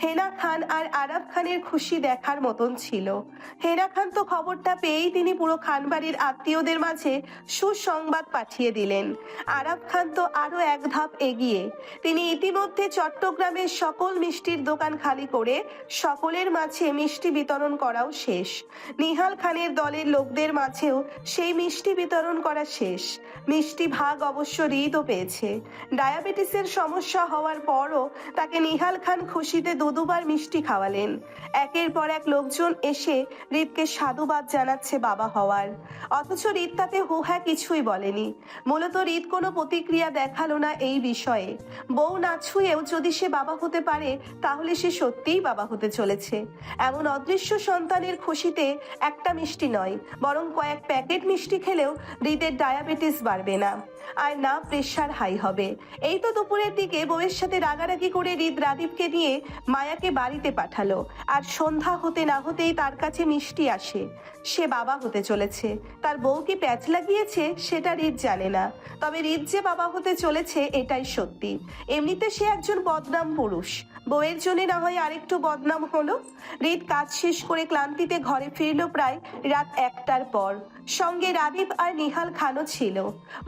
হেনা খান আর আরাফ খানের খুশি দেখার মতন ছিল। হেনা খান তো খবরটা পেয়েই তিনি পুরো খানবাড়ির আত্মীয়দের মাঝে সুসংবাদ পাঠিয়ে দিলেন। আরাফ খান তো আরো এক ধাপ এগিয়ে, তিনি ইতিমধ্যে চট্টগ্রামের সকল মিষ্টির দোকান খালি করে সকলের মাঝে মিষ্টি বিতরণ করাও শেষ। নিহাল খানের দলের লোকদের মাঝেও সেই মিষ্টি বিতরণ করা শেষ। মিষ্টি ভাগ অবশ্য হৃদও পেয়েছে। ডায়াবেটিসের সমস্যা হওয়ার পরও তাকে নিহাল খান খুশিতে দুবার মিষ্টি খাওয়ালেন। একের পর এক লোকজন এসে হৃদকে সাধুবাদ জানাচ্ছে বাবা হওয়ার, অথচ হৃদ তাতে হো হ্যাঁ কিছুই বলেনি। মূলত হৃদ কোনো প্রতিক্রিয়া দেখালো না এই বিষয়ে। বউ না ছুঁয়েও যদি সে বাবা হতে পারে তাহলে সে সত্যিই বাবা হতে চলেছে। এমন অদৃশ্য সন্তানের খুশিতে একটা মিষ্টি নয়, বরং কয়েক প্যাকেট মিষ্টি খেলেও হৃদের ডায়াবেটিস বাড়বে না, আর না প্রেশার হাই হবে। এই তো দুপুরের দিকে বউয়ের সাথে রাগারাগি করে হৃদ রাদীপকে নিয়ে মায়াকে বাড়িতে পাঠালো, আর সন্ধ্যা হতে না হতেই তার কাছে মিষ্টি আসে। সে বাবা হতে চলেছে। তার বউ কি প্যাচ লাগিয়েছে সেটা হৃদ জানে না, তবে হৃদ যে বাবা হতে চলেছে এটাই সত্যি। এমনিতে সে একজন বদনাম পুরুষ, বউয়ের জন্য না হয় আরেকটু বদনাম হলো। হৃদ কাজ শেষ করে ক্লান্তিতে ঘরে ফিরল প্রায় রাত 1টার পর। সঙ্গে রাদীপ আর নিহাল খানও ছিল।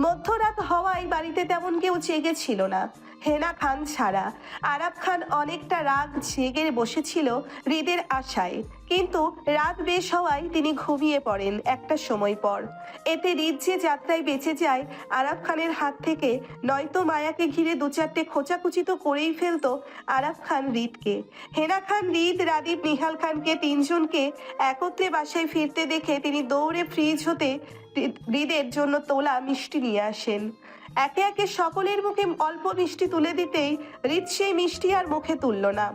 মধ্যরাত হওয়ায় বাড়িতে তেমন কেউ জেগে ছিল না, হেনা খান ছাড়া। আরাফ খান অনেকটা রাগ জেগে বসেছিল হৃদের আশায়, কিন্তু রাত বেশ হওয়ায় তিনি ঘুমিয়ে পড়েন একটা সময় পর। এতে হৃদ যে যাত্রায় বেঁচে যায় আরাফ খানের হাত থেকে, নয়তো মায়াকে ঘিরে দু চারটে খোঁচাখুচি তো করেই ফেলতো আরাফ খান হৃদকে। হেনা খান, হৃদ, রাদীপ, নিহাল খানকে তিনজনকে একত্রে বাসায় ফিরতে দেখে তিনি দৌড়ে ফ্রিজ হতে হৃদের জন্য তোলা মিষ্টি নিয়ে আসেন। একে একে সকলের মুখে অল্প মিষ্টি তুলে দিতেই হৃদ সেই মিষ্টি আর মুখে তুলল না,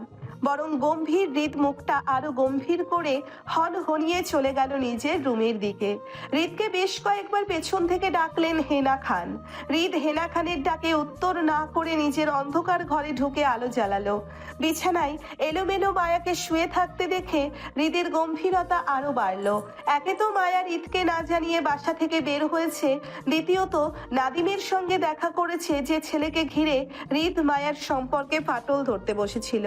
বরং গম্ভীর হৃদ মুখটা আরো গম্ভীর করে হনহনিয়ে চলে গেল নিজের রুমের দিকে। হৃদকে বেশ কয়েকবার পেছন থেকে ডাকলেন হেনা খান। হৃদ হেনা খানের ডাকে উত্তর না করে নিজের অন্ধকার ঘরে ঢুকে আলো জ্বালালো। বিছানায় এলোমেলো মায়াকে শুয়ে থাকতে দেখে হৃদের গম্ভীরতা আরো বাড়ল। একে তো মায়া হৃদকে না জানিয়ে বাসা থেকে বের হয়েছে, দ্বিতীয়ত নাদিমের সঙ্গে দেখা করেছে যে ছেলেকে ঘিরে হৃদ মায়ার সম্পর্কে ফাটল ধরতে বসেছিল,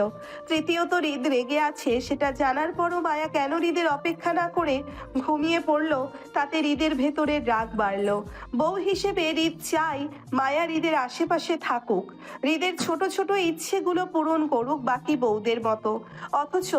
তৃতীয়ত হৃদ রেগে আছে সেটা জানার পরও মায়া কেন হৃদের অপেক্ষা না করে ঘুমিয়ে পড়ল, তাতে হৃদের ভেতরে রাগ বাড়ল। বউ হিসেবে হৃদ চাই মায়া হৃদের আশেপাশে থাকুক, হৃদের ছোট ছোট ইচ্ছেগুলো পূরণ করুক বাকি বউদের মতো, অথচ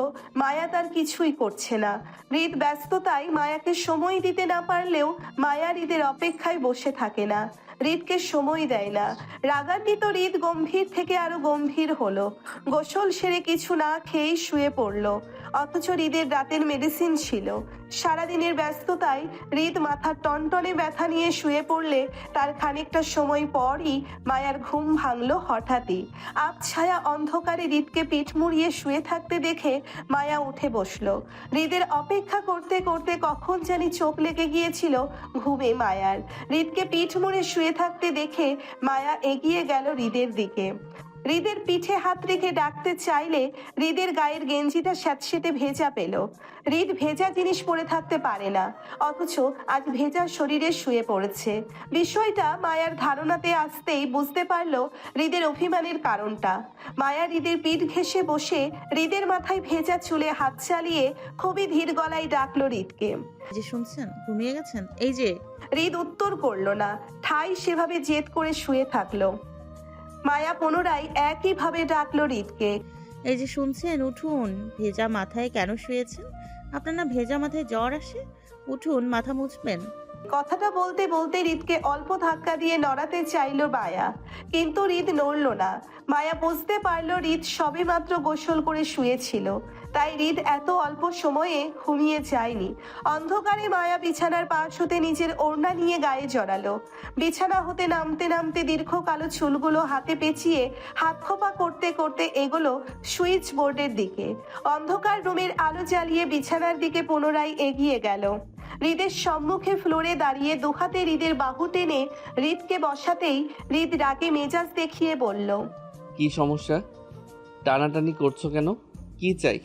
মায়া তার কিছুই করছে না। হৃদ ব্যস্ততায় মায়াকে সময় দিতে না পারলেও মায়া হৃদের অপেক্ষায় বসে থাকে না, হৃদকে সময় দেয় না। রাগান্বিত হৃদ গম্ভীর থেকে আরো গম্ভীর হলো। গোসল সেরে কিছু না খেয়েই শুয়ে পড়লো, অথচ হৃদের রাতের মেডিসিন ছিল। সারাদিনের ব্যস্ততায় হৃদ মাথার টনটনে ব্যথা নিয়ে শুয়ে পড়লে তার খানিকটা সময় পরই মায়ার ঘুম ভাঙলো হঠাৎই। আবছায়া অন্ধকারে হৃদকে পিঠ মুড়িয়ে শুয়ে থাকতে দেখে মায়া উঠে বসলো। হৃদের অপেক্ষা করতে করতে কখন জানি চোখ লেগে গিয়েছিল ঘুমে মায়ার। হৃদকে পিঠ মুড়ে শুয়ে থাকতে দেখে মায়া এগিয়ে গেল হৃদের দিকে। হৃদের পিঠে হাত রেখে ডাকতে চাইলে হৃদের গায়ের গেঞ্জিটা স্যাঁতসেঁতে ভেজা পেল। হৃদ ভেজা জিনিস পরে থাকতে পারে না, অথচ আজ ভেজা শরীরে শুয়ে পড়েছে। বিষয়টা মায়ার ধারণাতে আসতেই বুঝতে পারল হৃদের অভিমানের কারণটা। মায়া হৃদের পিঠ ঘেঁষে বসে হৃদের মাথায় ভেজা চুলে হাত চালিয়ে খুবই ধীর গলায় ডাকলো হৃদকে। যে শুনছেন, ঘুমিয়ে গেছেন? এই যে। হৃদ উত্তর করলো না, ঠাই সেভাবে জেদ করে শুয়ে থাকলো। মায়া পুনরায় একইভাবে ডাকলো হৃদকে। এই যে শুনছেন, উঠুন। ভেজা মাথায় কেন শুয়েছেন? আপনার না ভেজা মাথায় জ্বর আসে? উঠুন, মাথা মুছবেন। কথাটা বলতে বলতে হৃদকে অল্প ধাক্কা দিয়ে নড়াতে চাইলো মায়া, কিন্তু হৃদ নড়ল না। মায়া বুঝতে পারলো হৃদ সবে মাত্র গোসল করে শুয়েছিল, তাই হৃদ এত অল্প সময়ে ঘুমিয়ে যায়নি। অন্ধকারে মায়া বিছানার পাশ হতে নিজের ওড়না নিয়ে গায়ে জড়ালো। বিছানা হতে নামতে নামতে দীর্ঘ কালো চুলগুলো হাতে পেঁচিয়ে হাত খোপা করতে করতে এগোলো সুইচ বোর্ডের দিকে। অন্ধকার রুমের আলো জ্বালিয়ে বিছানার দিকে পুনরায় এগিয়ে গেল। হৃদের সম্মুখে ফ্লোরে দাঁড়িয়ে দুহাতে হৃদের বাহু টেনে হৃদকে বসাতেই হৃদ রাগে মেজাজ দেখিয়ে বলল, কি সমস্যা? টানাটানি করছো কেন? কি চাই?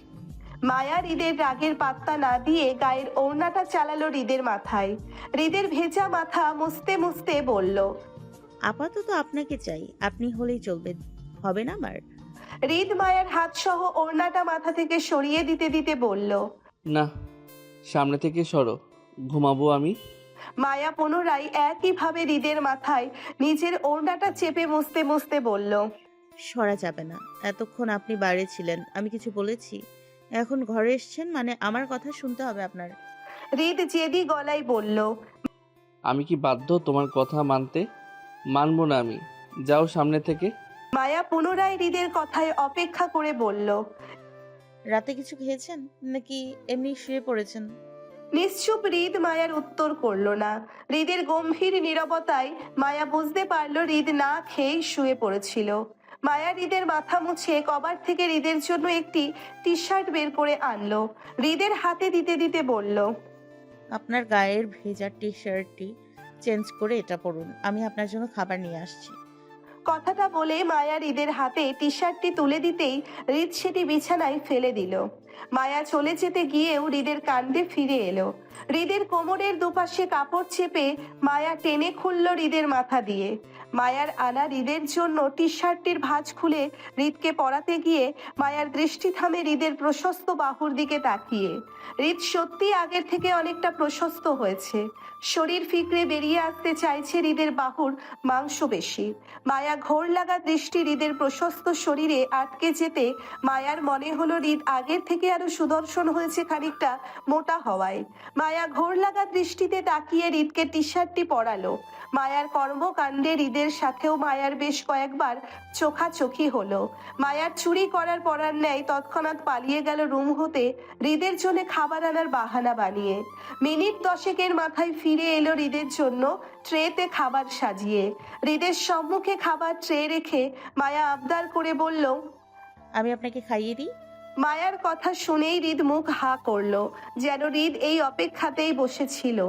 মায়া হৃদের রাগের পাত্তা না দিয়ে গায়ের ওড়নাটা চালালো হৃদের মাথায়। হৃদের ভেজা মাথা মুছতে মুছতে বলল, আপাতত আপনাকে চাই, আপনি হলেই চলবে। হবে না আমার? হৃদ মায়ার হাত সহ ওড়নাটা মাথা থেকে সরিয়ে দিতে দিতে বলল। না, সামনে থেকে সরো, ঘুমাবো আমি। মায়া পুনরায় একইভাবে হৃদের মাথায় নিজের ওড়নাটা চেপে মুছতে মুছতে বলল। সরা যাবে না। এতক্ষণ আপনি বাইরে ছিলেন, আমি কিছু বলেছি? এখন ঘরে এসেছেন মানে আমার কথা শুনতে হবে আপনার। হৃদ জেদি গলায় বলল। আমি কি বাধ্য তোমার কথা মানতে? মানবো না আমি। যাও সামনে থেকে। মায়া পুনরায় হৃদের কথায় অপেক্ষা করে বলল। রাতে কিছু খেয়েছেন নাকি এমনি শুয়ে পড়েছেন? নিশ্চুপ হৃদ মায়ার উত্তর করলো না। হৃদের গম্ভীর নীরবতায় মায়া বুঝতে পারলো হৃদ না খেয়েই শুয়ে পড়েছিল। মায়া হৃদের মাথা মুছে কভার থেকে হৃদের জন্য একটি টি শার্ট বের করে আনলো। হৃদের হাতে দিতে দিতে বলল। আপনার গায়ের ভেজা টি শার্টটি চেঞ্জ করে এটা পরুন, আমি আপনার জন্য খাবার নিয়ে আসছি। কথাটা বলে মায়া হৃদের হাতে টি শার্টটি তুলে দিতেই হৃদ সেটি বিছানায় ফেলে দিল। মায়া চলে যেতে গিয়েও হৃদের কাণ্ডে ফিরে এলো। হৃদের কোমরের দুপাশে কাপড় চেপে মায়া টেনে খুলল হৃদের মাথা দিয়ে। মায়ার আনা হৃদের জন্য টি শার্টটির ভাঁজ খুলে হৃদকে পরাতে গিয়ে মায়ার দৃষ্টি থামে হৃদের প্রশস্ত বাহুর দিকে তাকিয়ে। হৃদ সত্যি আগের থেকে অনেকটা প্রশস্ত হয়েছে। শরীর ফিকরে বেরিয়ে আসতে চাইছে হৃদের বাহুর মাংস বেশি। মায়া ঘোর লাগা দৃষ্টি হৃদের প্রশস্ত শরীরে আটকে যেতে মায়ার মনে হলো হৃদ আগের থেকে আরো সুদর্শন হয়েছে খানিকটা মোটা হওয়ায়। মায়া ঘোর লাগা দৃষ্টিতে তাকিয়ে হৃদকে টি শার্টটি পরালো। মায়ার কর্মকাণ্ডে হৃদের সাথেও মায়ার বেশ কয়েকবার চোখাচোখি হলো। মায়ার চুরি করার পরার ন্যায় তৎক্ষণাৎ পালিয়ে গেল রুম হতে হৃদের জন্য খাবার আনার বাহানা বানিয়ে। মিনিট 10 মাথায় ফিরে এলো হৃদের জন্য ট্রেতে খাবার সাজিয়ে। হৃদের সম্মুখে খাবার ট্রে রেখে মায়া আবদার করে বলল। আমি আপনাকে খাইয়ে দিই। মায়ার কথা শুনেই হৃদ মুখ হা করলো, যেন হৃদ এই অপেক্ষাতেই বসেছিল।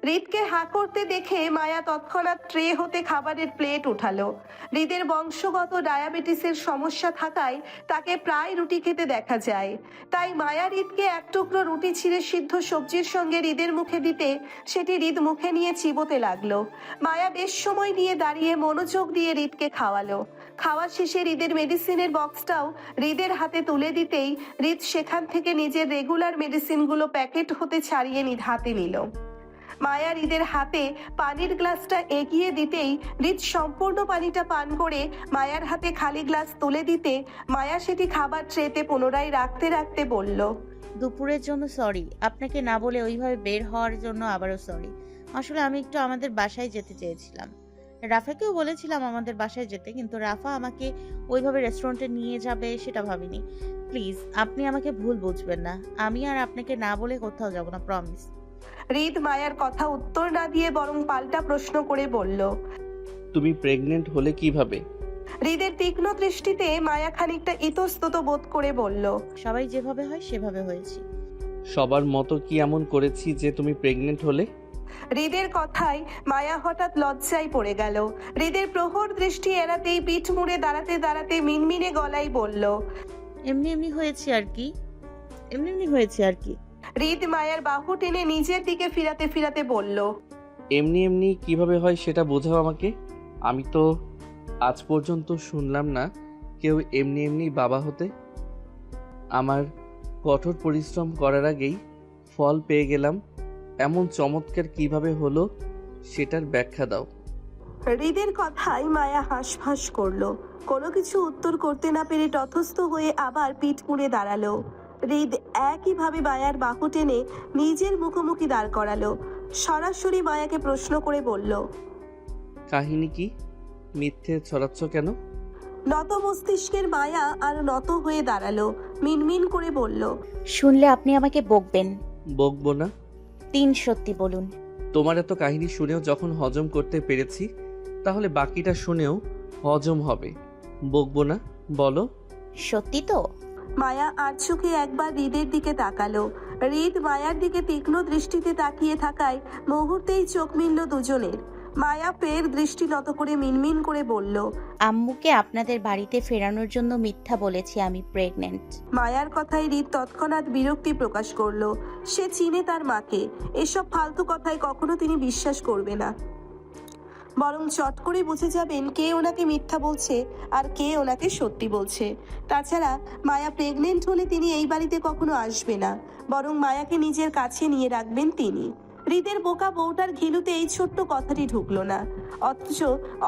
হৃদকে হা করতে দেখে মায়া তৎক্ষণাৎ ট্রে হতে খাবারের প্লেট উঠালো। হৃদের বংশগত ডায়াবেটিসের সমস্যা থাকায় তাকে প্রায় রুটি খেতে দেখা যায়। তাই মায়া হৃদকে এক টুকরো রুটি ছিঁড়ে সিদ্ধ সবজির সঙ্গে হৃদের মুখে দিতে সেটি হৃদ মুখে নিয়ে চিবোতে লাগলো। মায়া বেশ সময় নিয়ে দাঁড়িয়ে মনোযোগ দিয়ে হৃদকে খাওয়ালো। খাওয়া শেষে হৃদের মেডিসিনের বক্সটাও হৃদের হাতে তুলে দিতেই হৃদ সেখান থেকে নিজের রেগুলার মেডিসিনগুলো প্যাকেট হতে ছাড়িয়ে হাতে নিল। মায়া হৃদের হাতে পানির গ্লাসটা এগিয়ে দিতেই হৃদ সম্পূর্ণ পানিটা পান করে মায়ার হাতে খালি গ্লাস তুলে দিতে মায়া সেটি খাবার ট্রেতে পুনরায় রাখতে রাখতে বলল। দুপুরের জন্য সরি, আপনাকে না বলে ওইভাবে বের হওয়ার জন্য আবারও সরি। আসলে আমি একটু আমাদের বাসায় যেতে চেয়েছিলাম। রাফাকেও বলেছিলাম আমাদের বাসায় যেতে, কিন্তু রাফা আমাকে ওইভাবে রেস্টুরেন্টে নিয়ে যাবে সেটা ভাবিনি। প্লিজ আপনি আমাকে ভুল বুঝবেন না, আমি আর আপনাকে না বলে কোথাও যাব না, প্রমিস। হৃদ মায়ার কথা উত্তর না দিয়ে বরং পাল্টা প্রশ্ন করে বলল। তুমি প্রেগনেন্ট হলে কিভাবে? হৃদের তীক্ষ্ণ দৃষ্টিতে মায়া খানিকটা ইতস্তত বোধ করে বলল। সবাই যেভাবে হয় সেভাবে হয়েছি। সবার মতো কি এমন করেছি যে তুমি প্রেগনেন্ট হলে? হৃদের কথায় মায়া হঠাৎ লজ্জায় পড়ে গেল। হৃদের প্রহর দৃষ্টি এড়াতেই পিঠ মুড়ে দাঁড়াতে দাঁড়াতে মিনমিনে গলায় বলল। এমনি এমনি হয়েছে আর কি, এমনি এমনি হয়েছে আর কি। হৃদ মায়ার বাহু টেনে নিজের দিকে ফিরাতে ফিরাতে বলল। এমনি এমনি কিভাবে হয় সেটা বোঝাও আমাকে। আমি তো আজ পর্যন্ত শুনলাম না কেউ এমনি এমনি বাবা হতে। আমার কঠোর পরিশ্রম করার আগেই ফল পেয়ে গেলাম, এমন চমৎকার কিভাবে হলো সেটার ব্যাখ্যা দাও। হৃদের কথায় মায়া হাঁসফাঁস করলো। কোনো কিছু উত্তর করতে না পেরে তথস্থ হয়ে আবার পিঠ মুড়ে দাঁড়ালো। হৃদ একইভাবে মায়ার বাহু টেনে নিজের মুখোমুখি দাঁড় করালো। সরাসরি মায়াকে প্রশ্ন করে বলল। কাহিনী কি? মিথ্যে ছড়াচ্ছ কেন? নত মস্তিষ্কের মায়া আর নত হয়ে দাঁড়ালো। মিনমিন করে বলল। শুনলে আপনি আমাকে বকবেন। বকবো না। 3 সত্যি বলুন। তোমার এত কাহিনী শুনেও যখন হজম করতে পেরেছি, তাহলে বাকিটা শুনেও হজম হবে। বকবো না, বলো। সত্যি তো? মায়া আর চোখে একবার হৃদের দিকে তাকালো। হৃদ মায়ার দিকে তীক্ষ্ণ দৃষ্টিতে তাকিয়ে থাকায় মুহূর্তেই চোখ মিলল দুজনের। মায়া ফের দৃষ্টি নত করে মিনমিন করে বলল। আম্মুকে আপনাদের বাড়িতে ফেরানোর জন্য মিথ্যা বলেছি আমি প্রেগন্যান্ট। মায়ার কথায় হৃদ তৎক্ষণাৎ বিরক্তি প্রকাশ করলো। সে চিনে তার মাকে, এসব ফালতু কথায় কখনো তিনি বিশ্বাস করবে না। বরং চট করে বুঝে যাবেন কে ওনাকে মিথ্যা বলছে আর কে ওনাকে সত্যি বলছে। তাছাড়া মায়া প্রেগনেন্ট হলে তিনি এই বাড়িতে কখনো আসবে না, বরং মায়াকে নিজের কাছে নিয়ে রাখবেন তিনি। হৃদের বোকা বউটার ঘিলুতে এই ছোট্ট কথাটি ঢুকলো না, অথচ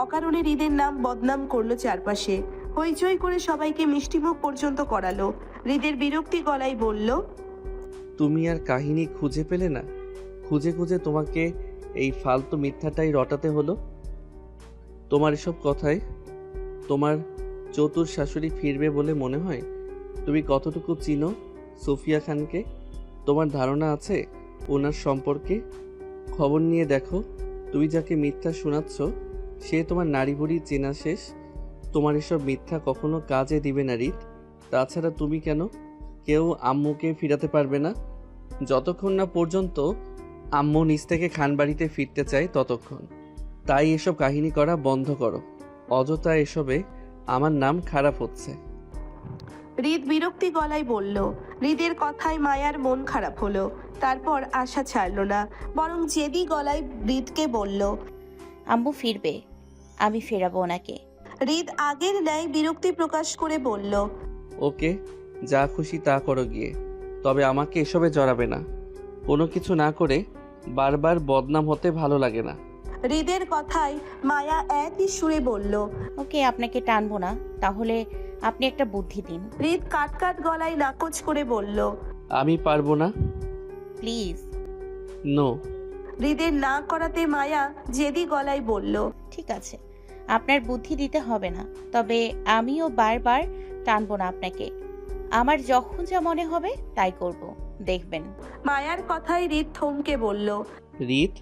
অকারণে হৃদের নাম বদনাম করলো চারপাশে। হইচই করে সবাইকে মিষ্টিমুখ পর্যন্ত করালো। হৃদের বিরক্তি গলায় বলল, তুমি আর কাহিনী খুঁজে পেলে না? খুঁজে খুঁজে তোমাকে এই ফালতু মিথ্যাটাই রটাতে হলো। তোমার এসব কথায় তোমার চতুর শাশুড়ি ফিরবে বলে মনে হয়? তুমি কতটুকু চিনো সুফিয়া খানকে? তোমার ধারণা আছে ওনার সম্পর্কে? খবর নিয়ে দেখো, তুমি যাকে মিথ্যা শোনাচ্ছ সে তোমার নারী বুড়ি চেনা শেষ। তোমার এসব মিথ্যা কখনো কাজে দিবে না রিত। তাছাড়া তুমি কেন কেউ আম্মুকে ফিরাতে পারবে না যতক্ষণ না পর্যন্ত আম্মু নিজ থেকে খানবাড়িতে ফিরতে চায় ততক্ষণ। তাই এসব কাহিনী করা বন্ধ করো, অযথা এসবে আমার নাম খারাপ হচ্ছে। হৃদ বিরক্তি গলায় বলল। হৃদের কথায় মায়ার মন খারাপ হলো, তারপর আশা ছাড়ল না, বরং জেদি গলায় হৃদকে বলল, আম্মু ফিরবে, আমি ফেরাবো ওনাকে। হৃদ আগের ন্যায় বিরক্তি প্রকাশ করে বলল, ওকে, যা খুশি তা করো গিয়ে, তবে আমাকে এসবে জড়াবে না। কোনো কিছু না করে বারবার বদনাম হতে ভালো লাগে না। হৃদের কথায় মায়া একই সুরে বলল। ওকে, আপনাকে টানবো না, তাহলে আপনি একটা বুদ্ধি দিন হৃদ কাট কাট গলায় নাকচ করে বলল, আমি পারবো না। প্লিজ। নো। হৃদের না করাতে মায়া জেদি গলায় বলল, ঠিক আছে, আপনার বুদ্ধি দিতে হবে না, তবে আমিও বারবার টানবো না আপনাকে। আমার যখন যা মনে হবে তাই করব, দেখবেন। মায়ার কথায় হৃদ থমকে বলল। রিত,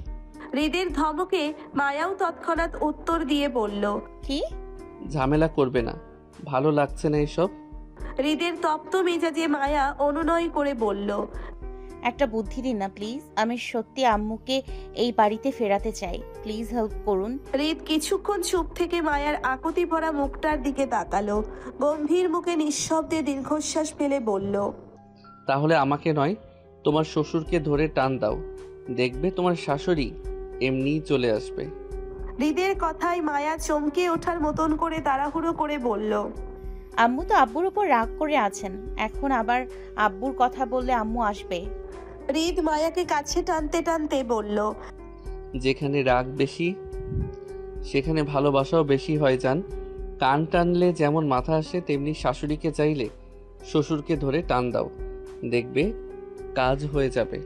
হৃদের ধমকে মায়াও তৎক্ষণাৎ উত্তর দিয়ে বলল, কি? ঝামেলা করবে না, ভালো লাগছে না এসব। হৃদের তপ্ত মেজাজে মায়া অনুনয় করে বলল, একটা বুদ্ধি দিন না প্লিজ, আমি সত্যি আম্মুকে এই বাড়িতে ফেরাতে চাই, প্লিজ হেল্প করুন। হৃদ কিছুক্ষণ চুপ থেকে মায়ার আকুতি ভরা মুখটার দিকে তাকালো, গম্ভীর মুখে নিঃশব্দে দীর্ঘশ্বাস ফেলে বলল, তাহলে আমাকে নয়, তোমার শ্বশুরকে ধরে টান দাও, দেখবে তোমার শাশুড়ি এমনিই চলে আসবে। হৃদের কথায় মায়া চমকে ওঠার মতন করে তাড়াহুড়ো করে বলল, আম্মু তো আব্বুর উপর রাগ করে আছেন, এখন আবার আব্বুর কথা বললে আম্মু আসবে। হৃদ মায়াকে কাছে টানতে টানতে বলল, যেখানে রাগ বেশি সেখানে ভালোবাসাও বেশি হয় জান। কান টানলে যেমন মাথা আসে, তেমনি শাশুড়িকে চাইলে শ্বশুরকে ধরে টান দাও, দেখবে কাজ হয়ে যাবে।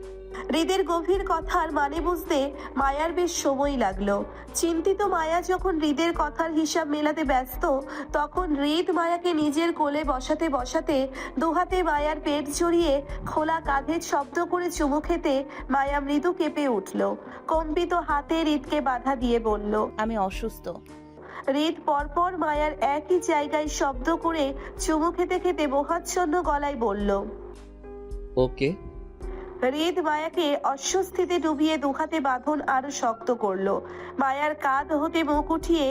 হৃদের গভীর কথার মানে বুঝতে মায়ার বেশ সময় লাগলো। চিন্তিত মায়া যখন হৃদের কথার হিসাব মেলাতে ব্যস্ত, তখন হৃদ মায়াকে নিজের কোলে বসাতে বসাতে দুহাতে মায়ার পেট জড়িয়ে খোলা কাঁধে শব্দ করে চুমু খেতে মায়া মৃদু কেঁপে উঠল। কম্পিত হাতে হৃদকে বাধা দিয়ে বলল, আমি অসুস্থ। হৃদ পরপর মায়ার একই জায়গায় শব্দ করে চুমু খেতে খেতে মোহাচ্ছন্ন গলায় বলল, ওকে। হৃদ মায়াকে অস্বস্তিতে ডুবিয়ে দুহাতে বাঁধন আরো শক্ত করলো। মায়ার কাঁধ হতে মুখ উঠিয়ে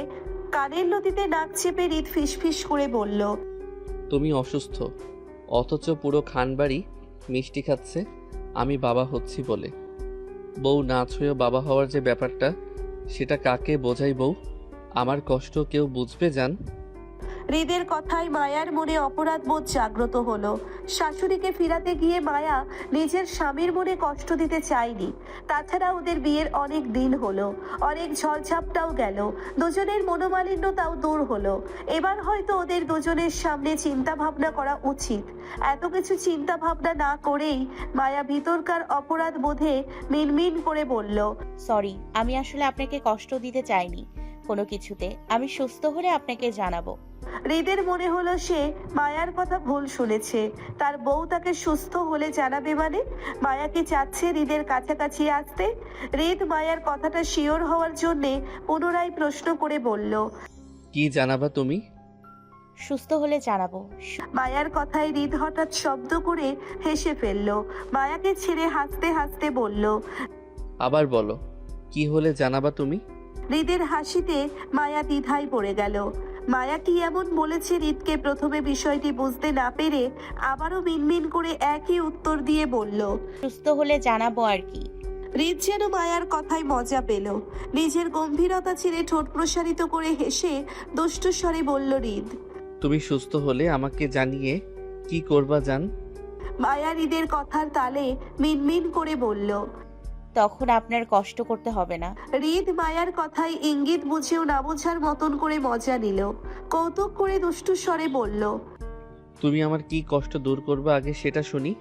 কানের লতিতে নাক চেপে হৃদ ফিসফিস করে বলল, তুমি অসুস্থ, অথচ পুরো খানবাড়ি মিষ্টি খাচ্ছে আমি বাবা হচ্ছি বলে। বউ না ছুঁয়েও বাবা হওয়ার যে ব্যাপারটা, সেটা কাকে বোঝাই বউ? আমার কষ্ট কেউ বুঝবে জান? হৃদের কথায় মায়ার মনে অপরাধ বোধ জাগ্রত হলো। শাশুড়িকে ফিরাতে গিয়ে মায়া নিজের স্বামীর মনে কষ্ট দিতে চায়নি। তাছাড়া ওদের বিয়ের অনেক দিন হলো, অনেক ঝড়ঝাপটাও গেল, দুজনের মনোমালিন্যতাও দূর হলো। এবার হয়তো ওদের দুজনের সামনে চিন্তা ভাবনা করা উচিত। এত কিছু চিন্তা ভাবনা না করেই মায়া ভিতরকার অপরাধ বোধে মিনমিন করে বলল, সরি, আমি আসলে আপনাকে কষ্ট দিতে চাইনি কোনো কিছুতে। আমি সুস্থ হলে আপনাকে জানাবো। হৃদের মনে হলো সে মায়ার কথা ভুল শুনেছে। তার বউ তাকে সুস্থ হলে জানাবে মানে? মায়া কি চাচ্ছে হৃদের কাছাকাছি আসতে? হৃদ মায়ার কথাটা শিওর হওয়ার জন্যে পুনরায় প্রশ্ন করে বলল, কি জানাবা তুমি? সুস্থ হলে জানাবো। মায়ার কথায় হৃদ হঠাৎ শব্দ করে হেসে ফেলল। মায়াকে ছেড়ে হাসতে হাসতে বলল, আবার বলো, কি হলে জানাবা তুমি? হৃদের হাসিতে মায়া দ্বিধায় পড়ে গেল। মায়া কি এমন বলেছে হৃদকে প্রথমে বিষয়টি বুঝতে না পেরে আবারও মিনমিন করে একই উত্তর দিয়ে বলল, সুস্থ হলে জানাবো আর কি। হৃদ যেন মায়ার কথায় মজা পেল। নিজের গম্ভীরতা ছেড়ে ঠোঁট প্রসারিত করে হেসে দুষ্টু স্বরে বলল হৃদ। তুমি সুস্থ হলে আমাকে জানিয়ে কি করবা জান? মায়া হৃদের কথার তালে মিনমিন করে বলল। তখন আপনার কষ্ট করতে হবে না। হৃদ মায়ার কথায় ইঙ্গিত বুঝেও না বোঝার মতন করে মজা নিল। কৌতুক করে দুষ্টু স্বরে বলল। তুমি আমার কি কষ্ট দূর করবা আগে সেটা শুনি।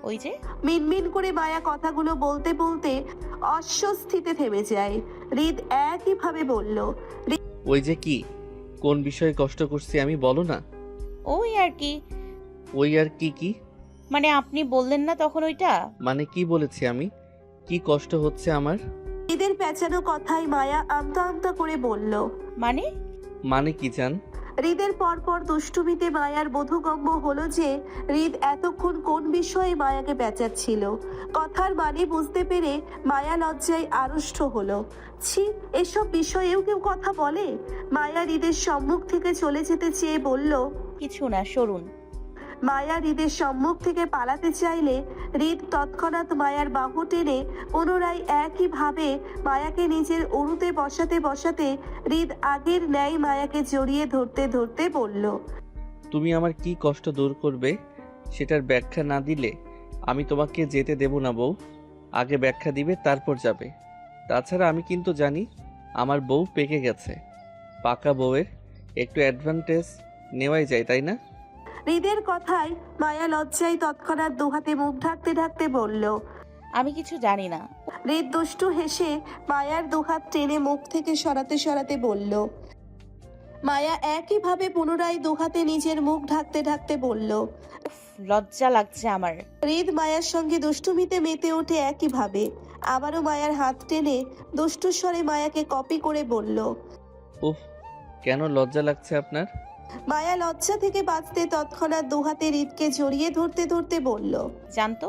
ওই যে মিনমিন করে মায়া কথাগুলো বলতে বলতে অস্বস্তিতে থেমে যায়। হৃদ একইভাবে বলল। ওই যে কি? কোন বিষয়ে কষ্ট করছি আমি, বলো না। ওই আর কি, ওই আর কি? কি মানে আপনি বললেন না তখন ওইটা। মানে কি বলেছি আমি? কি কষ্ট হচ্ছে আমার? হৃদের পেঁচানো কথায় মায়া আমতা আমতা করে বলল। মানে মানে কি জান? হৃদের পরপর দুষ্টুমিতে মায়ার বোধগম্য হলো যে হৃদ এতক্ষণ কোন বিষয়ে মায়াকে পেঁচাচ্ছিল। কথার মানে বুঝতে পেরে মায়া লজ্জায় আড়ষ্ট হলো। ছি, এসব বিষয়েও কেউ কথা বলে? মায়া হৃদের সম্মুখ থেকে চলে যেতে চেয়ে বলল। কিছু না, সরুন। মায়া হৃদের সম্মুখ থেকে পালাতে চাইলে হৃদ তৎক্ষণাৎ মায়ার বাহু টেনে পুনরায় একইভাবে মায়াকে নিজের উরুতে বসাতে বসাতে হৃদ আগের ন্যায় মায়াকে জড়িয়ে ধরতে ধরতে বলল। তুমি আমার কি কষ্ট দূর করবে সেটার ব্যাখ্যা না দিলে আমি তোমাকে যেতে দেব না বউ। আগে ব্যাখ্যা দিবে তারপর যাবে। তাছাড়া আমি কিন্তু জানি আমার বউ পেকে গেছে। পাকা বউয়ের একটু অ্যাডভান্টেজ নেওয়াই যায়, তাই না? হৃদের কথায় মায়া লজ্জায় তৎক্ষণাৎ দুহাতে মুখ ঢাকতে ঢাকতে বলল। আমি কিছু জানি না। হৃদ দুষ্টু হেসে মায়ার দুহাত টেনে মুখ থেকে সরাতে সরাতে বলল। মায়া একইভাবে পুনরায় দুহাতে নিজের মুখ ঢাকতে ঢাকতে বলল। উফ, লজ্জা লাগছে আমার। হৃদ মায়ার সঙ্গে দুষ্টুমিতে মেতে ওঠে একইভাবে। আবারও মায়ার হাত টেনে দুষ্টু স্বরে মায়াকে কপি করে বলল। উফ, কেন লজ্জা লাগছে আপনার? মায়া লজ্জা থেকে বাঁচতে তৎক্ষণাৎ দুহাতে হৃদকে জড়িয়ে ধরতে ধরতে বলল। জানতো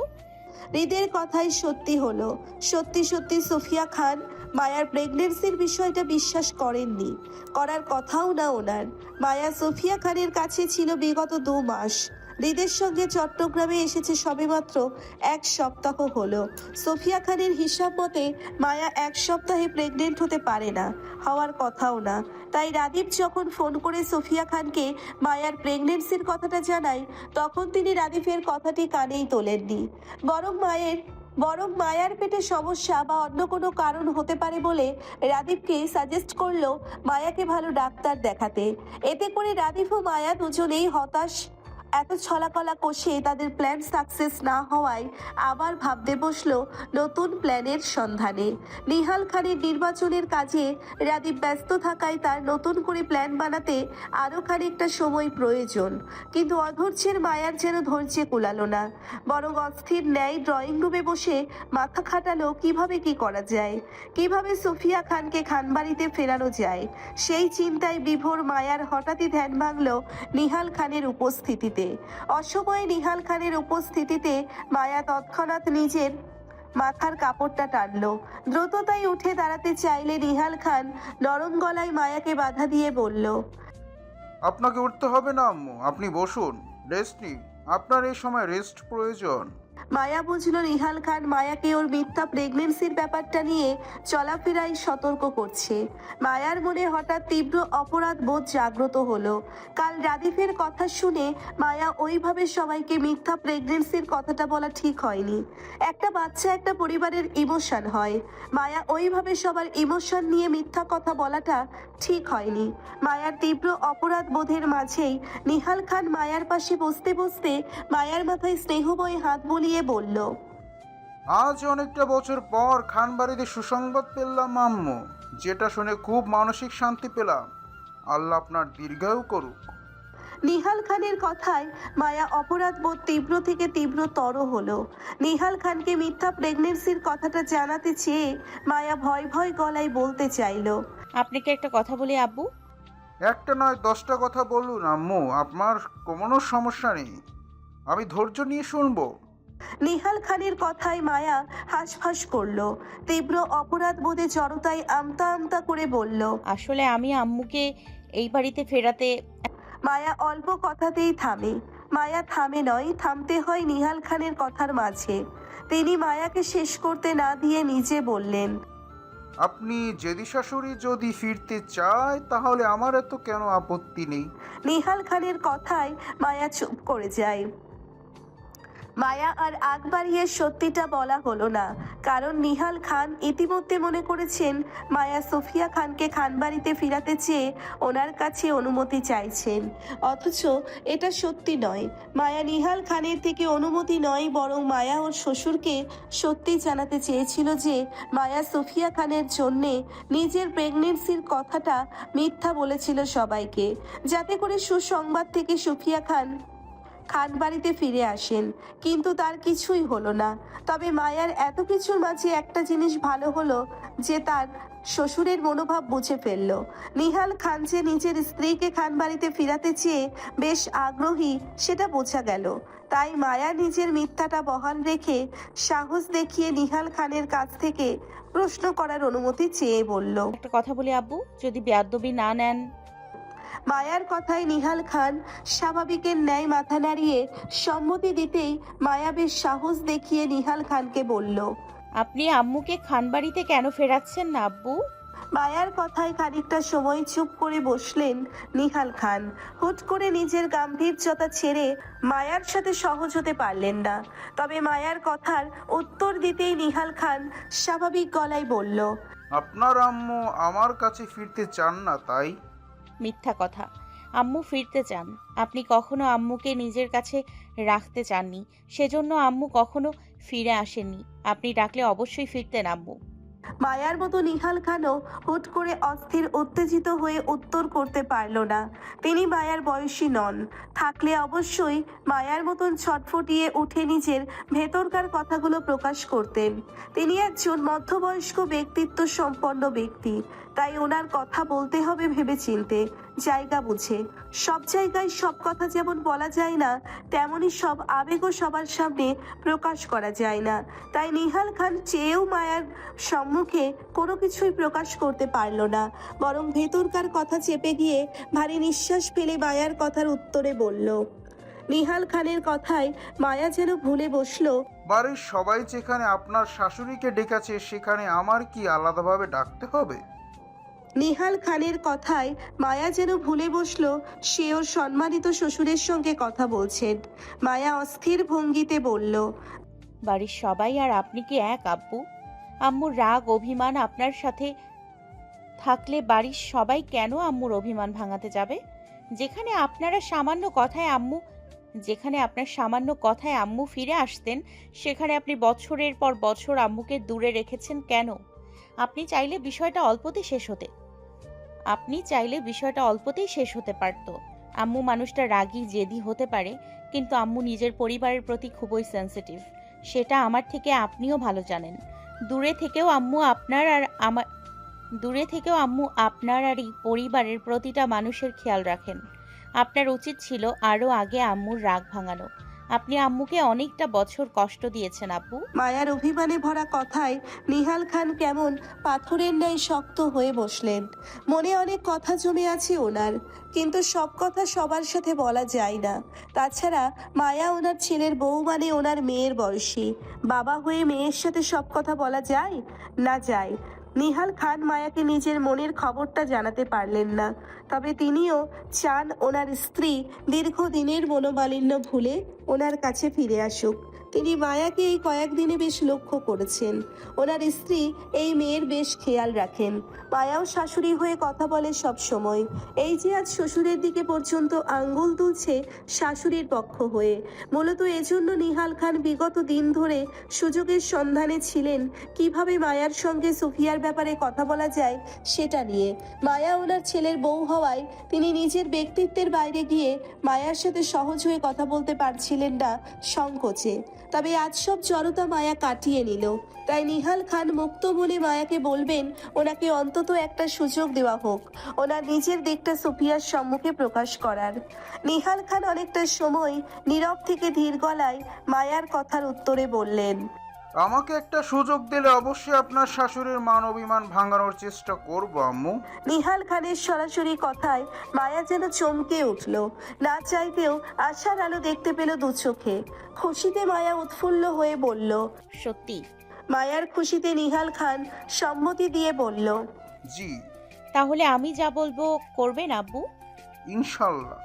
হৃদের কথাই সত্যি হলো। সত্যি সত্যি সোফিয়া খান মায়ার প্রেগনেন্সির বিষয়টা বিশ্বাস করেননি, করার কথাও না ওনার। মায়া সোফিয়া খানের কাছে ছিল বিগত 2 মাস। হৃদের সঙ্গে চট্টগ্রামে এসেছে সবেমাত্র 1 সপ্তাহ হলো। সোফিয়া খানের হিসাব মতে মায়া 1 সপ্তাহে প্রেগনেন্ট হতে পারে না, হওয়ার কথাও না। তাই রাদীপ যখন ফোন করে সোফিয়া খানকে মায়ার প্রেগনেন্সির কথাটা জানায়, তখন তিনি রাদীপের কথাটি কানেই তোলেননি। বরং মায়ার পেটে সমস্যা বা অন্য কোনো কারণ হতে পারে বলে রাদীপকে সাজেস্ট করলো মায়াকে ভালো ডাক্তার দেখাতে। এতে করে রাদীপ ও মায়া দুজনেই হতাশ। এত ছলাকলা কষে তাদের প্ল্যান সাকসেস না হওয়ায় আবার ভাবতে বসলো নতুন প্ল্যানের সন্ধানে। নিহাল খানের নির্বাচনের কাজে রাদীপ ব্যস্ত থাকায় তার নতুন করে প্ল্যান বানাতে আরও খানিকটা সময় প্রয়োজন। কিন্তু অধৈর্যের মায়ার যেন ধৈর্যে কুলালো না, বরং অস্থির ন্যায় ড্রয়িং রুমে বসে মাথা খাটালো কিভাবে কি করা যায়, কিভাবে সোফিয়া খানকে খানবাড়িতে ফেরানো যায়। সেই চিন্তায় বিভোর মায়ার হঠাৎই ধ্যান ভাঙল নিহাল খানের উপস্থিতিতে। অসময়ে নিহাল খানের উপস্থিতিতে মায়া তৎক্ষণাৎ নিজের মাথার কাপড়টা টানলো। দ্রুততায় উঠে দাঁড়াতে চাইলে নিহাল খান নরম গলায় মায়াকে বাধা দিয়ে বলল। আপনাকে উঠতে হবে না আম্মু, আপনি বসুন, রেস্ট নিন। আপনার এই সময় রেস্ট প্রয়োজন। মায়া বুঝলো নিহাল খান মায়াকে ওর মিথ্যা প্রেগনেন্সির ব্যাপারটা নিয়ে চলাফেরায় সতর্ক করছে। মায়ার মনে হঠাৎ তীব্র অপরাধ বোধ জাগ্রত হলো। কাল রাদীপের কথা শুনে মায়া ওইভাবে সবাইকে মিথ্যা প্রেগনেন্সির কথাটা বলা ঠিক হয়নি। একটা বাচ্চা একটা পরিবারের ইমোশন হয়, মায়া ওইভাবে সবার ইমোশন নিয়ে মিথ্যা কথা বলাটা ঠিক হয়নি। মায়ার তীব্র অপরাধ বোধের মাঝেই নিহাল খান মায়ার পাশে বসতে বসতে মায়ার মাথায় স্নেহময় হাত বুলিয়ে বলল। আজ অনেকটা বছর পর খানবাড়িতে সুসংবাদ পেলাম আম্মু, যেটা শুনে খুব মানসিক শান্তি পেলাম। আল্লাহ আপনার দীর্ঘায়ু করুক। নিহাল খানের কথায় মায়া অপরাধ বোধ তীব্র থেকে তীব্রতর হলো। নিহাল খানকে মিথ্যা প্রেগনেন্সির কথাটা জানাতে চেয়ে মায়া ভয় ভয় গলায় বলতে চাইলো। আপনাকে একটা কথা বলি আব্বু। একটা নয় 10টা কথা বলুন আম্মু, আপনার কোনো সমস্যা নেই, আমি ধৈর্য নিয়ে শুনবো। নিহাল খানের কথায় মায়া হাঁসফাঁস করলো। তীব্র অপরাধ বোধে জড়তায় আমতা আমতা করে বলল। আসলে আমি আম্মুকে এই বাড়িতে ফেরাতে মায়া অল্প কথাতেই থামে। মায়া থামে নয়, থামতে হয় নিহাল খানের কথার মাঝে। তিনি মায়াকে শেষ করতে না দিয়ে নিজে বললেন, আপনি জেদি শাশুড়ি যদি ফিরতে চায় তাহলে আমার এত কেন আপত্তি নেই। নিহাল খানের কথায় মায়া চুপ করে যায়। মায়া আর আগ বাড়িয়ে সত্যিটা বলা হলো না, কারণ নিহাল খান ইতিমধ্যে মনে করেছেন মায়া সুফিয়া খানকে খানবাড়িতে ফিরাতে চেয়ে ওনার কাছে অনুমতি চাইছেন। অথচ এটা সত্যি নয়। মায়া নিহাল খানের থেকে অনুমতি নয়, বরং মায়া ওর শ্বশুরকে সত্যি জানাতে চেয়েছিল যে মায়া সুফিয়া খানের জন্যে নিজের প্রেগনেন্সির কথাটা মিথ্যা বলেছিল সবাইকে, যাতে করে সুসংবাদ থেকে সুফিয়া খানবাড়িতে ফিরে আসেন। কিন্তু তার কিছুই হলো না। তবে মায়ার এত কিছুর মাঝে একটা জিনিস ভালো হলো যে তার শ্বশুরের মনোভাব বুঝে ফেলল। নিহাল খান যে নিজের স্ত্রীকে খানবাড়িতে ফিরাতে চেয়ে বেশ আগ্রহী সেটা বোঝা গেল। তাই মায়া নিজের মিথ্যাটা বহাল রেখে সাহস দেখিয়ে নিহাল খানের কাছ থেকে প্রশ্ন করার অনুমতি চেয়ে বলল, একটা কথা বলি আব্বু, যদি বেয়াদবি না নেন। মায়ার কথায় নিহাল খান স্বাভাবিকের ন্যায় মাথা নাড়িয়ে সম্মতি দিতেই মায়া বেশ সাহস দেখিয়ে নিহাল খানকে বলল, আপনি আম্মুকে খানবাড়িতে কেন ফেরাচ্ছেন না আব্বু? মায়ার কথায় খানিকটা সময় চুপ করে বসলেন নিহাল খান। হুট করে নিজের গাম্ভীর্যতা ছেড়ে মায়ার সাথে সহজ হতে পারলেন না। তবে মায়ার কথার উত্তর দিতেই নিহাল খান স্বাভাবিক গলায় বলল, আপনার আম্মু আমার কাছে ফিরতে চান না তাই? মিথ্যা কথা। আম্মু ফিরতে চান। আপনি কখনো আম্মুকে নিজের কাছে রাখতে চাননি, সেজন্য আম্মু কখনো ফিরে আসেননি। আপনি ডাকলে অবশ্যই ফিরতেন আম্মু। মায়ার মতো নিহাল খানও হুট করে অস্থির উত্তেজিত হয়ে উত্তর করতে পারল না। তিনি মায়ার বয়সী নন, থাকলে অবশ্যই মায়ার মতন ছটফটিয়ে উঠে নিজের ভেতরকার কথাগুলো প্রকাশ করতেন। তিনি একজন মধ্যবয়স্ক ব্যক্তিত্ব সম্পন্ন ব্যক্তি, তাই ওনার কথা বলতে হবে ভেবেচিন্তে, জায়গা বুঝে। সব জায়গায় সব কথা যেমন বলা যায় না, তেমনি সব আবেগও সবার সামনে প্রকাশ করা যায় না। তাই নিহাল খান চেয়েও মায়ার সম্মুখে কোনো কিছুই প্রকাশ করতে পারল না, বরং ভেতরকার কথা চেপে গিয়ে ভারী নিঃশ্বাস ফেলে মায়ার কথার উত্তরে বলল। নিহাল খানের কথায় মায়া যেন ভুলে বসলো। বাড়ির সবাই যেখানে আপনার শাশুড়িকে ডেকেছে সেখানে আমার কি আলাদাভাবে ডাকতে হবে? নিহাল খানের কথায় মায়া যেন ভুলে বসলো সেও সম্মানিত শ্বশুরের সঙ্গে কথা বলছেন। মায়া অস্থির ভঙ্গিতে বলল, বাড়ির সবাই আর আপনি কি এক আব্বু? আম্মুর রাগ অভিমান আপনার সাথে থাকলে বাড়ির সবাই কেন আম্মুর অভিমান ভাঙাতে যাবে? যেখানে আপনার সামান্য কথায় আম্মু ফিরে আসতেন, সেখানে আপনি বছরের পর বছর আম্মুকে দূরে রেখেছেন কেন? আপনি চাইলে বিষয়টা অল্পতেই শেষ হতে পারত। আম্মু মানুষটা রাগী জেদি হতে পারে, কিন্তু আম্মু নিজের পরিবারের প্রতি খুবই সেনসিটিভ। সেটা আমার থেকে আপনিও ভালো জানেন। দূরে থেকেও আম্মু আপনার আর এই পরিবারের প্রতিটা মানুষের খেয়াল রাখেন। আপনার উচিত ছিল আরো আগে আম্মুর রাগ ভাঙানো। আপনি আম্মুকে অনেকটা বছর কষ্ট দিয়েছেন আব্বু। মায়ার অভিমানে ভরা কথায় নিহাল খান কেমন পাথরের ন্যায় শক্ত হয়ে বসলেন। মনে অনেক কথা জমে আছে ওনার, কিন্তু সব কথা সবার সাথে বলা যায় না। তাছাড়া মায়া ওনার ছেলের বউ, মানে ওনার মেয়ের বয়সী। বাবা হয়ে মেয়ের সাথে সব কথা বলা যায় না? যায়। নিহাল খান মায়াকে নিজের মনের খবরটা জানাতে পারলেন না। তবে তিনিও চান ওনার স্ত্রী দীর্ঘদিনের মনোমালিন্য ভুলে ওনার কাছে ফিরে আসুক। তিনি মায়াকে এই কয়েকদিনে বেশ লক্ষ্য করেছেন। ওনার স্ত্রী এই মেয়ের বেশ খেয়াল রাখেন। মায়াও শাশুড়ি হয়ে কথা বলে সব সময়। এই যে আজ শ্বশুরের দিকে পর্যন্ত আঙ্গুল তুলছে শাশুড়ির পক্ষ হয়ে, মূলত এজন্য নিহাল খান বিগত দিন ধরে সুযোগের সন্ধানে ছিলেন কিভাবে মায়ার সঙ্গে সুফিয়ার ব্যাপারে কথা বলা যায় সেটা নিয়ে। মায়া ওনার ছেলের বউ হওয়ায় তিনি নিজের ব্যক্তিত্বের বাইরে গিয়ে মায়ার সাথে সহজ হয়ে কথা বলতে পারছিলেন না সংকোচে। তবে আজ সব জড়তা মায়া কাটিয়ে নিল। তাই নিহাল খান মুক্ত মনে মায়াকে বলবেন ওনাকে অন্তত একটা সুযোগ দেওয়া হোক, ওনার নিজের দিকটা সুফিয়ার সম্মুখে প্রকাশ করার। নিহাল খান অনেকটা সময় নীরব থেকে ধীর গলায় মায়ার কথার উত্তরে বললেন, আমাকে একটা সুযোগ দিলে অবশ্যই আপনার শাশুড়ির মান অভিমান ভাঙানোর চেষ্টা করব আম্মু। নিহাল খানের সরাসরি কথায় মায়া যেন চমকে উঠল। না চাইতেও আশার আলো দেখতে পেল দু চোখে। খুশিতে মায়া উৎফুল্ল হয়ে বলল। সত্যি? মায়ার খুশিতে নিহাল খান সম্মতি দিয়ে বলল, জি, তাহলে আমি যা বলবো করবেন আব্বু? ইনশাল্লাহ।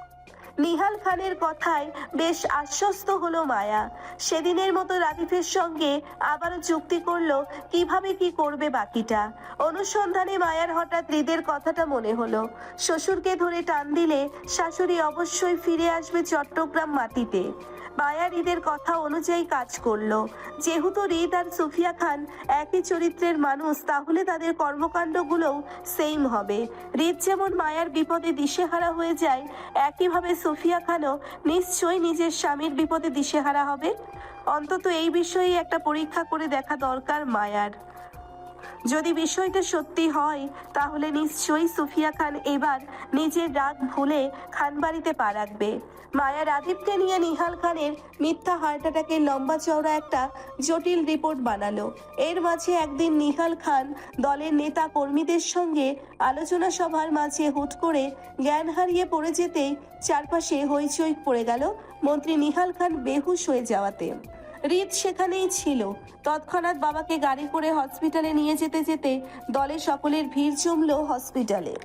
নিহাল খানের কথায় বেশ আশ্বস্ত হলো মায়া। সেদিনের মতো রাদিফের সঙ্গে আবারও চুক্তি করলো কিভাবে কি করবে বাকিটা। অনুসন্ধানে মায়ার হঠাৎ হৃদের কথাটা মনে হলো। শ্বশুরকে ধরে টান দিলে শাশুড়ি অবশ্যই ফিরে আসবে চট্টগ্রাম মাটিতে। মায়া হৃদের কথা অনুযায়ী কাজ করলো। যেহেতু হৃদ আর সুফিয়া খান একই চরিত্রের মানুষ, তাহলে তাদের কর্মকাণ্ডগুলোও সেম হবে। হৃদ যেমন মায়ার বিপদে দিশেহারা হয়ে যায়, একইভাবে সুফিয়া খানও নিশ্চয়ই নিজের স্বামীর বিপদে দিশেহারা হবে। অন্তত এই বিষয়ে একটা পরীক্ষা করে দেখা দরকার মায়ার। যদি বিষয়টা সত্যি হয় তাহলে নিশ্চয়ই সুফিয়া খান এবার নিজের রাগ ভুলে খানবাড়িতে পা রাখবে। মায়া রাদীপকে নিয়ে নিহাল খানের মিথ্যা হার্ট অ্যাটাকের লম্বা চওড়া একটা জটিল রিপোর্ট বানালো। এর মাঝে একদিন নিহাল খান দলের নেতা কর্মীদের সঙ্গে আলোচনা সভার মাঝে হুট করে জ্ঞান হারিয়ে পড়ে যেতেই চারপাশে হইচই পড়ে গেল মন্ত্রী নিহাল খান বেহুশ হয়ে যাওয়াতে। হৃদ সেখানেই ছিল। তৎক্ষণাৎ বাবাকে গাড়ি করে হসপিটালে নিয়ে যেতে যেতে দলে সকলের ভিড় জমল হসপিটালে।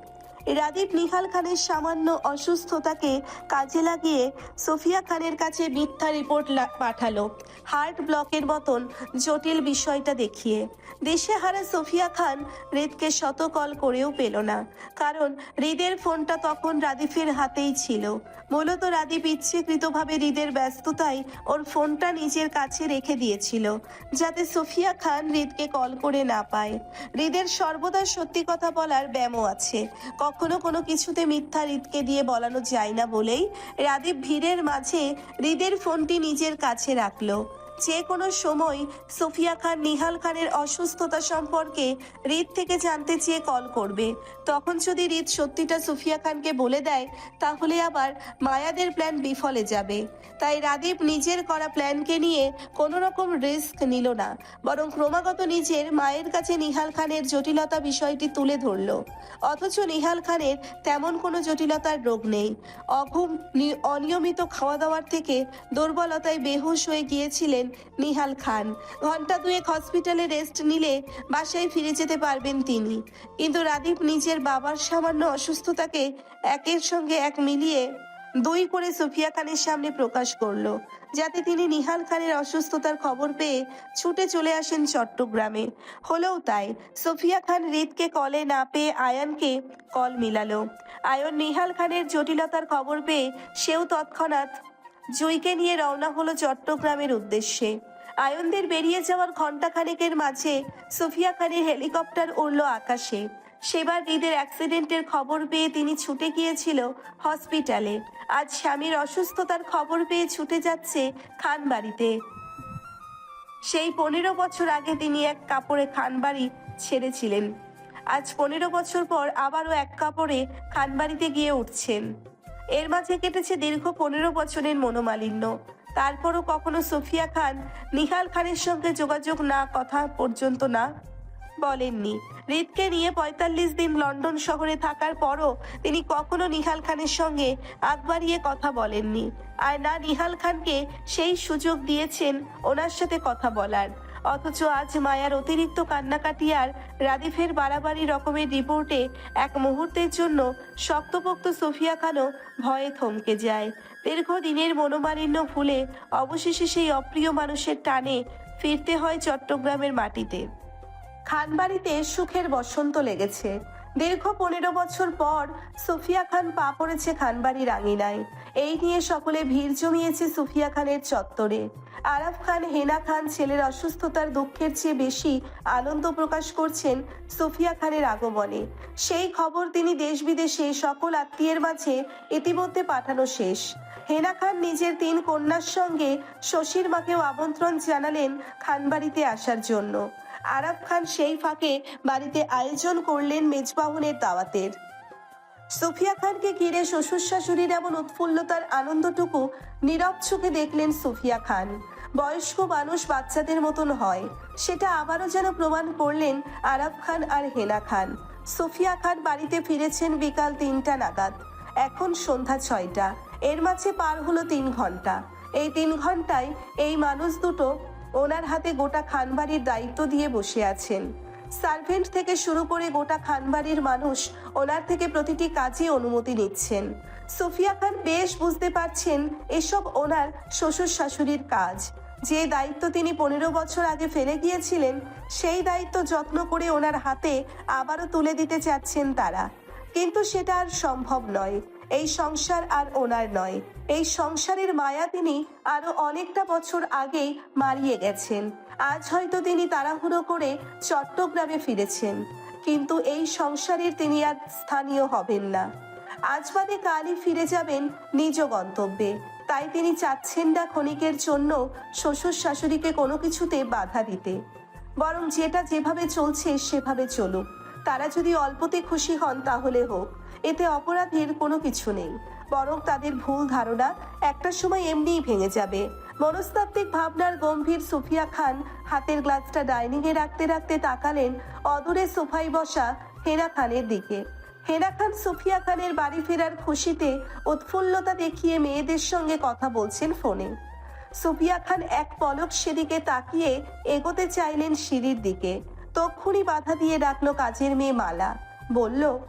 রাদীপ নিহাল খানের সামান্য অসুস্থতাকে কাজে লাগিয়ে সোফিয়া খানের কাছে মিথ্যা রিপোর্ট পাঠালো, হার্ট ব্লকের মতন জটিল বিষয়টা দেখিয়ে। দেশে হারা সোফিয়া খান হৃদকে শত কল করেও পেল না, কারণ হৃদের ফোনটা তখন রাদীপের হাতেই ছিল। মূলত রাদীপ ইচ্ছাকৃতভাবে হৃদের ব্যস্ততায় ওর ফোনটা নিজের কাছে রেখে দিয়েছিল, যাতে সোফিয়া খান হৃদকে কল করে না পায়। হৃদের সর্বদা সত্যি কথা বলার ব্যামো আছে, কখনো কোনো কিছুতে মিথ্যা হৃদকে দিয়ে বলানো যায় না বলেই রাদীপ ভিড়ের মাঝে হৃদের ফোনটি নিজের কাছে রাখলো। যে কোনো সময় সোফিয়া খান নিহাল খানের অসুস্থতা সম্পর্কে হৃদ থেকে জানতে চেয়ে কল করবে। তখন যদি হৃদ সত্যিটা সোফিয়া খানকে বলে দেয় তাহলে আবার মায়াদের প্ল্যান বিফলে যাবে। তাই রাদীপ নিজের করা প্ল্যানকে নিয়ে কোনো রকম রিস্ক নিল না, বরং ক্রমাগত নিজের মায়ের কাছে নিহাল খানের জটিলতা বিষয়টি তুলে ধরল। অথচ নিহাল খানের তেমন কোনো জটিলতার রোগ নেই। অনিয়মিত খাওয়া দাওয়ার থেকে দুর্বলতায় বেহুশ হয়ে গিয়েছিলেন নিহাল খান। ঘন্টা দুয়েক হসপিটালে রেস্ট নিলে বাসায় ফিরে যেতে পারবেন তিনি। কিন্তু রাদীপ নিজের বাবার সামান্য অসুস্থতাকে একের সঙ্গে এক মিলিয়ে দুই করে সোফিয়া খানের সামনে প্রকাশ করলো, যাতে তিনি নিহাল খানের অসুস্থতার খবর পেয়ে ছুটে চলে আসেন চট্টগ্রামে। হলেও তাই, সোফিয়া খান হৃদকে কলে না পেয়ে আয়ানকে কল মিলালো। আয়ন নিহাল খানের জটিলতার খবর পেয়ে সেও তৎক্ষণাৎ জুইকে নিয়ে রওনা হলো চট্টগ্রামের উদ্দেশ্যে। আয়নদের বেরিয়ে যাওয়ার ঘণ্টাখানেকের মাঝে সোফিয়া খানের হেলিকপ্টার উড়ল আকাশে। সেবার হৃদের অ্যাক্সিডেন্টের খবর পেয়ে তিনি ছুটে গিয়েছিল হসপিটালে। আজ স্বামীর অসুস্থতার খবর পেয়ে ছুটে যাচ্ছে খান বাড়িতে। সেই 15 বছর আগে তিনি এক কাপড়ে খানবাড়ি ছেড়েছিলেন। আজ 15 বছর পর আবারও এক কাপড়ে খানবাড়িতে গিয়ে উঠছেন। এর মাঝে কেটেছে দীর্ঘ 15 বছরের মনোমালিন্য। তারপরও কখনো সোফিয়া খান নিহাল খানের সঙ্গে যোগাযোগ না, কথা পর্যন্ত না বলেননি। হৃদকে নিয়ে 45 দিন লন্ডন শহরে থাকার পরও তিনি কখনো নিহাল খানের সঙ্গে আগ বাড়িয়ে কথা বলেননি, আর না নিহাল খানকে সেই সুযোগ দিয়েছেন ওনার সাথে কথা বলার। অথচ আজ মায়ার অতিরিক্ত কান্নাকাটি আর রাদীফের বাড়াবাড়ি রকমের রিপোর্টে এক মুহূর্তের জন্য শক্তপোক্ত সোফিয়া খানও ভয়ে থমকে যায়। দীর্ঘদিনের মনোমালিন্য ভুলে অবশেষে সেই অপ্রিয় মানুষের টানে ফিরতে হয় চট্টগ্রামের মাটিতে। খানবাড়িতে সুখের বসন্ত লেগেছে। দীর্ঘ 15 বছর পর সুফিয়া খান পা পড়েছে খানবাড়ির আঙিনায়। এই নিয়ে সকলে ভিড় জমিয়েছে সুফিয়া খানের চত্বরে। আরাফ খান, হেনা খান ছেলের অসুস্থতার দুঃখের চেয়ে বেশি আনন্দ প্রকাশ করছেন সুফিয়া খানের আগমনে। সেই খবর তিনি দেশ বিদেশে সকল আত্মীয়ের মাঝে ইতিমধ্যে পাঠানো শেষ। হেনা খান নিজের 3 কন্যার সঙ্গে শশীর মাকেও আমন্ত্রণ জানালেন খানবাড়িতে আসার জন্য। আরাফ খান সেই ফাঁকে বাড়িতে আয়োজন করলেন মেজবাহনের দাওয়াতের। সুফিয়া খানকে ঘিরে শ্বশুর শাশুড়ির এমন উৎফুল্লতার আনন্দটুকু নীরব চোখে দেখলেন সুফিয়া খান। বয়স্ক মানুষ বাচ্চাদের মতন হয়, সেটা আবারও যেন প্রমাণ করলেন আরাফ খান আর হেনা খান। সুফিয়া খান বাড়িতে ফিরেছেন বিকাল 3টা নাগাদ। এখন সন্ধ্যা 6টা। এর মাঝে পার হলো 3 ঘন্টা। এই 3 ঘন্টায় এই মানুষ দুটো ওনার হাতে গোটা খানবাড়ির দায়িত্ব দিয়ে বসে আছেন। সার্ভেন্ট থেকে শুরু করে গোটা খানবাড়ির মানুষ ওনার থেকে প্রতিটি কাজে অনুমতি নিচ্ছেন। সুফিয়া খান বেশ বুঝতে পারছেন এসব ওনার শ্বশুর শাশুড়ির কাজ। যে দায়িত্ব তিনি 15 বছর আগে ফেলে গিয়েছিলেন, সেই দায়িত্ব যত্ন করে ওনার হাতে আবারও তুলে দিতে চাচ্ছেন তারা। কিন্তু সেটা আর সম্ভব নয়। এই সংসার আর ওনার নয়। এই সংসারের মায়া তিনি আরো অনেকটা বছর আগেই মারিয়ে গেছেন। আজ হয়তো তিনি তাড়াহুড়ো করে চট্টগ্রামে ফিরেছেন, কিন্তু এই সংসারের তিনি আর স্থানীয় হবেন না। আজ বাদে কালই ফিরে যাবেন নিজ গন্তব্যে। তাই তিনি চাচ্ছেন না ক্ষণিকের জন্য শ্বশুর শাশুড়িকে কোনো কিছুতে বাধা দিতে, বরং যেটা যেভাবে চলছে সেভাবে চলুক। তারা যদি অল্পতে খুশি হন তাহলে হোক, এতে অপরাধের কোনো কিছু নেই। বরং তাদের ভুল ধারণা একটা সময় এমনিই ভেঙে যাবে। মনস্তাত্ত্বিক ভাবনার গম্ভীর সুফিয়া খান হাতের গ্লাসটা ডাইনিংয়ে রাখতে রাখতে তাকালেন অদূরে সোফায় বসা হেনা খানের দিকে। হেনা খান সুফিয়া খানের বাড়ি ফেরার খুশিতে উৎফুল্লতা দেখিয়ে মেয়েদের সঙ্গে কথা বলছেন ফোনে। সুফিয়া খান এক পলক সেদিকে তাকিয়ে এগোতে চাইলেন সিঁড়ির দিকে। তক্ষুনি বাধা দিয়ে ডাকলো কাজের মেয়ে মালা। বলল,